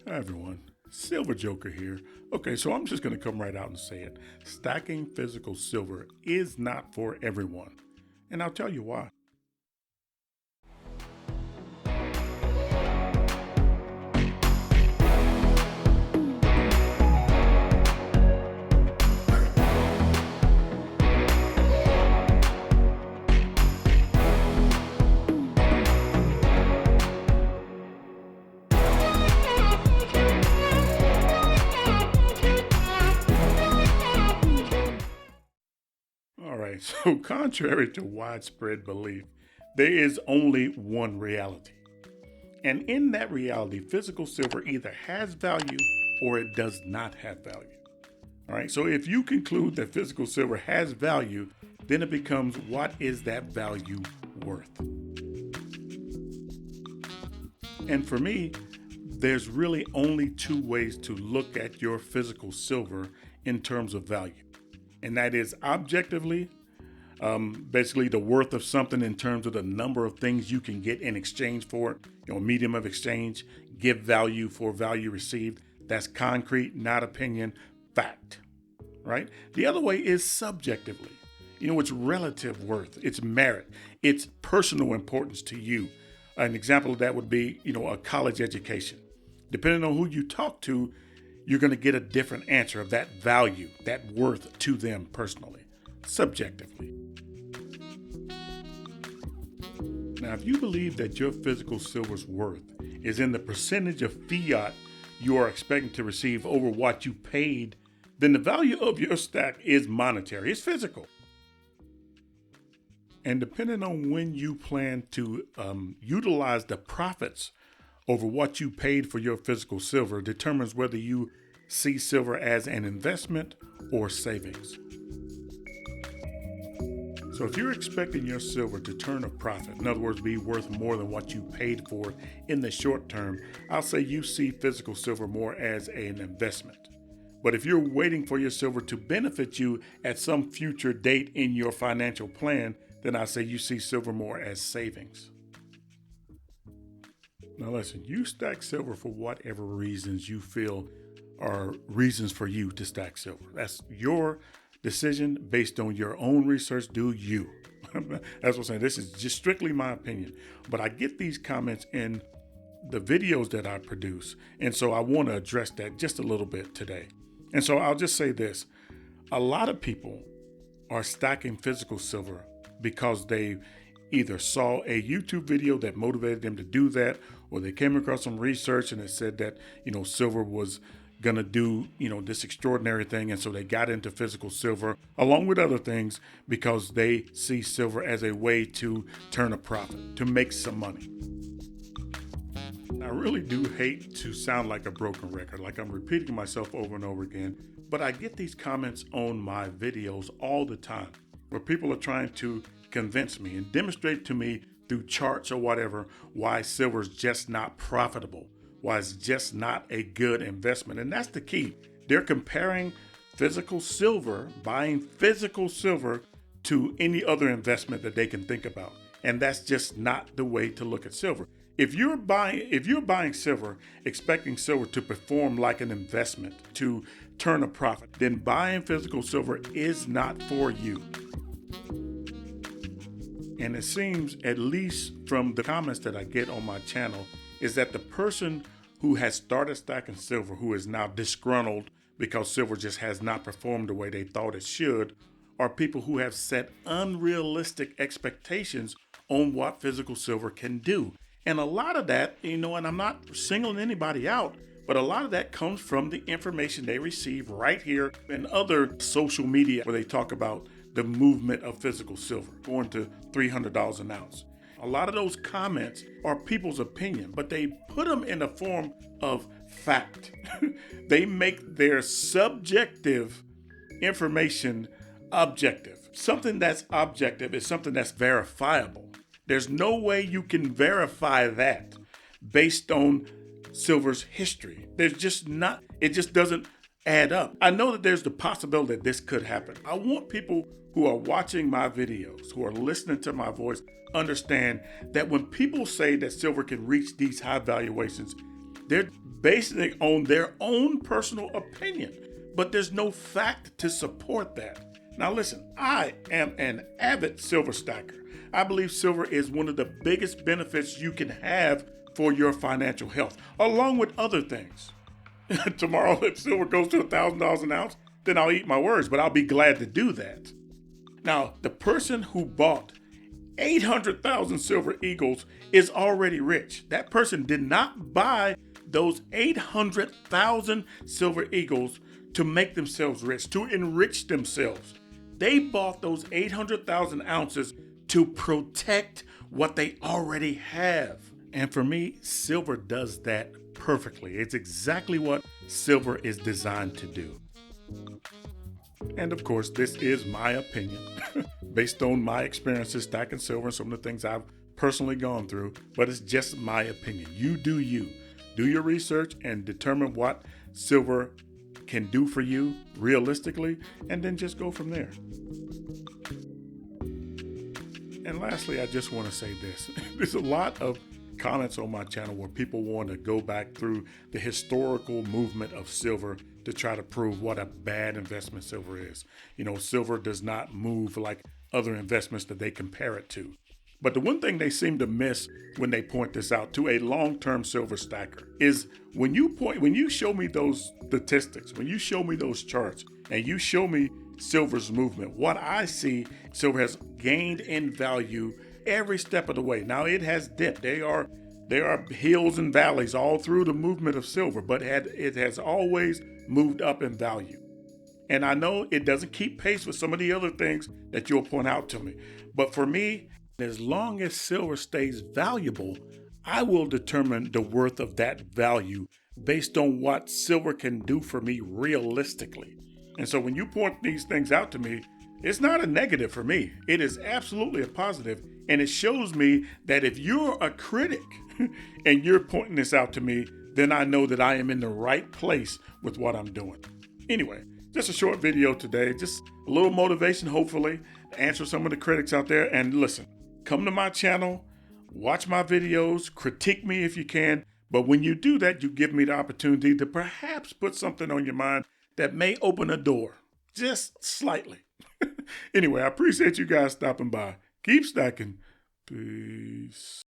Hi everyone, Silver Joker here. Okay, so I'm just going to come right out and say it. Stacking physical silver is not for everyone. And I'll tell you why. All right, so contrary to widespread belief, there is only one reality. And in that reality, physical silver either has value or it does not have value. All right, so if you conclude that physical silver has value, then it becomes what is that value worth? And for me, there's really only two ways to look at your physical silver in terms of value, and that is objectively, basically the worth of something in terms of the number of things you can get in exchange for it, medium of exchange, give value for value received. That's concrete, not opinion, fact, right? The other way is subjectively. It's relative worth, it's merit, it's personal importance to you. An example of that would be, a college education. Depending on who you talk to, you're going to get a different answer of that value, that worth to them personally, subjectively. Now, if you believe that your physical silver's worth is in the percentage of fiat you are expecting to receive over what you paid, then the value of your stack is monetary, it's physical. And depending on when you plan to utilize the profits over what you paid for your physical silver determines whether you see silver as an investment or savings. So if you're expecting your silver to turn a profit, in other words, be worth more than what you paid for it in the short term, I'll say you see physical silver more as an investment. But if you're waiting for your silver to benefit you at some future date in your financial plan, then I say you see silver more as savings. Now listen, you stack silver for whatever reasons you feel are reasons for you to stack silver. That's your decision based on your own research. Do you? That's what I'm saying. This is just strictly my opinion. But I get these comments in the videos that I produce. And so I want to address that just a little bit today. And so I'll just say this. A lot of people are stacking physical silver because they either saw a YouTube video that motivated them to do that, or they came across some research and it said that, silver was going to do, this extraordinary thing. And so they got into physical silver along with other things because they see silver as a way to turn a profit, to make some money. I really do hate to sound like a broken record, like I'm repeating myself over and over again, but I get these comments on my videos all the time where people are trying to convince me and demonstrate to me through charts or whatever why silver is just not profitable, why it's just not a good investment. And that's the key. They're comparing physical silver, buying physical silver, to any other investment that they can think about. And that's just not the way to look at silver. If you're buying silver, expecting silver to perform like an investment, to turn a profit, then buying physical silver is not for you. And it seems, at least from the comments that I get on my channel, is that the person who has started stacking silver, who is now disgruntled because silver just has not performed the way they thought it should, are people who have set unrealistic expectations on what physical silver can do. And a lot of that, and I'm not singling anybody out, but a lot of that comes from the information they receive right here and other social media where they talk about the movement of physical silver going to $300 an ounce. A lot of those comments are people's opinion, but they put them in the form of fact. They make their subjective information objective. Something that's objective is something that's verifiable. There's no way you can verify that based on silver's history. There's just not, it just doesn't add up. I know that there's the possibility that this could happen. I want people who are watching my videos, who are listening to my voice, understand that when people say that silver can reach these high valuations, They're basing it on their own personal opinion, but there's no fact to support that. Now listen, I am an avid silver stacker. I believe silver is one of the biggest benefits you can have for your financial health, along with other things. Tomorrow, if silver goes to $1,000 an ounce, then I'll eat my words, but I'll be glad to do that. Now, the person who bought 800,000 silver eagles is already rich. That person did not buy those 800,000 silver eagles to make themselves rich, to enrich themselves. They bought those 800,000 ounces to protect what they already have. And for me, silver does that perfectly. It's exactly what silver is designed to do. And of course, this is my opinion based on my experiences stacking silver and some of the things I've personally gone through, but it's just my opinion. You do you. Do your research and determine what silver can do for you realistically, and then just go from there. And lastly, I just want to say this. There's a lot of comments on my channel where people want to go back through the historical movement of silver to try to prove what a bad investment silver is. You know, silver does not move like other investments that they compare it to. But the one thing they seem to miss when they point this out to a long-term silver stacker is when you show me those statistics, when you show me those charts, and you show me silver's movement, what I see, silver has gained in value every step of the way. Now it has dipped. There are hills and valleys all through the movement of silver, but it has always moved up in value. And I know it doesn't keep pace with some of the other things that you'll point out to me. But for me, as long as silver stays valuable, I will determine the worth of that value based on what silver can do for me realistically. And so when you point these things out to me, it's not a negative for me. It is absolutely a positive. And it shows me that if you're a critic and you're pointing this out to me, then I know that I am in the right place with what I'm doing. Anyway, just a short video today, just a little motivation, hopefully, to answer some of the critics out there. And listen, come to my channel, watch my videos, critique me if you can. But when you do that, you give me the opportunity to perhaps put something on your mind that may open a door, just slightly. Anyway, I appreciate you guys stopping by. Keep stacking. Peace.